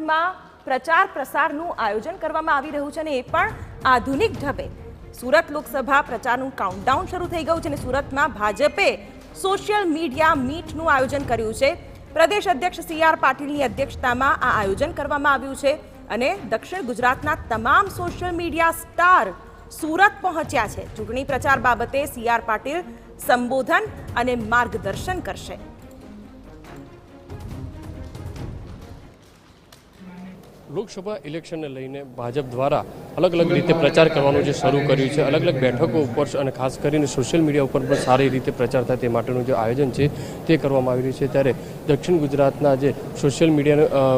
સુરતમાં પ્રચાર પ્રસારનું આયોજન કરવામાં આવી રહ્યું છે અને એ પણ આધુનિક ઢબે। સુરત લોકસભા પ્રચારનું કાઉન્ટડાઉન શરૂ થઈ ગયું છે અને સુરતમાં ભાજપે સોશિયલ મીડિયા મીટનું આયોજન કર્યું છે। પ્રદેશ અધ્યક્ષ CR પાટીલની અધ્યક્ષતામાં આ આયોજન કરવામાં આવ્યું છે અને દક્ષિણ ગુજરાતના તમામ સોશિયલ મીડિયા સ્ટાર સુરત પહોંચ્યા છે। ચૂંટણી પ્રચાર બાબતે CR પાટીલ સંબોધન અને માર્ગદર્શન કરશે। લોકસભા ઇલેક્શનને લઈને ભાજપ દ્વારા અલગ અલગ રીતે પ્રચાર કરવાનું જે શરૂ કર્યું છે, અલગ અલગ બેઠકો ઉપર અને ખાસ કરીને સોશિયલ મીડિયા ઉપર પણ સારી રીતે પ્રચાર થાય તે માટેનું જે આયોજન છે તે કરવામાં આવી રહ્યું છે। ત્યારે દક્ષિણ ગુજરાતના જે સોશિયલ મીડિયા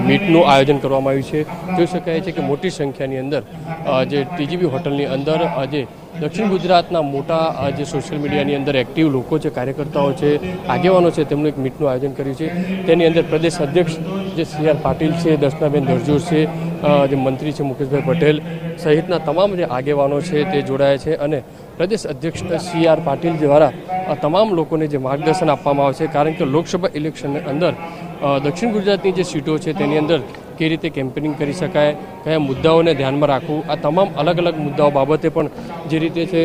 મીટનું આયોજન કરવામાં આવ્યું છે। જોઈ શકાય છે કે મોટી સંખ્યાની અંદર જે TGB હોટલની અંદર આજે દક્ષિણ ગુજરાતના મોટા જે સોશિયલ મીડિયાની અંદર એક્ટિવ લોકો છે, કાર્યકર્તાઓ છે, આગેવાનો છે, તેમનું એક મીટનું આયોજન કર્યું છે। તેની અંદર પ્રદેશ અધ્યક્ષ જે CR પાટીલ છે, દર્શનાબેન દરજોર છે, જે મંત્રી છે મુકેશભાઈ પટેલ સહિતના તમામ જે આગેવાનો છે તે જોડાયા છે અને પ્રદેશ અધ્યક્ષ CR પાટીલ દ્વારા તમામ લોકોને જે માર્ગદર્શન આપવામાં આવે છે, કારણ કે લોકસભા ઇલેક્શનની અંદર દક્ષિણ ગુજરાતની જે સીટો છે તેની અંદર કઈ રીતે કેમ્પેનિંગ કરી શકાય, કયા મુદ્દાઓને ધ્યાનમાં રાખવું, આ તમામ અલગ અલગ મુદ્દાઓ બાબતે પણ જે રીતે છે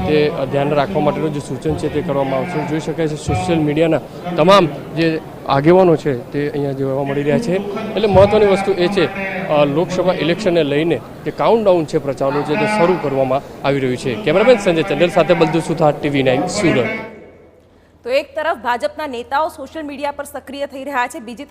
તે ધ્યાન રાખવા માટેનું જે સૂચન છે તે કરવામાં આવશે। જોઈ શકાય છે સોશિયલ મીડિયાના તમામ જે આગેવાનો છે તે અહીંયા જોવા મળી રહ્યા છે। એટલે મહત્ત્વની વસ્તુ એ છે લોકસભા ઇલેક્શનને લઈને જે કાઉન્ટડાઉન છે પ્રચારનું છે તે શરૂ કરવામાં આવી રહ્યું છે। કેમેરામેન સંજય ચંદેલ સાથે બલદુ સુથાર, TV9 સુરત। તો એક તરફ ભાજપના નેતાઓ સોશિયલ મીડિયા પર સક્રિય થઈ રહ્યા છે, બીજી તરફ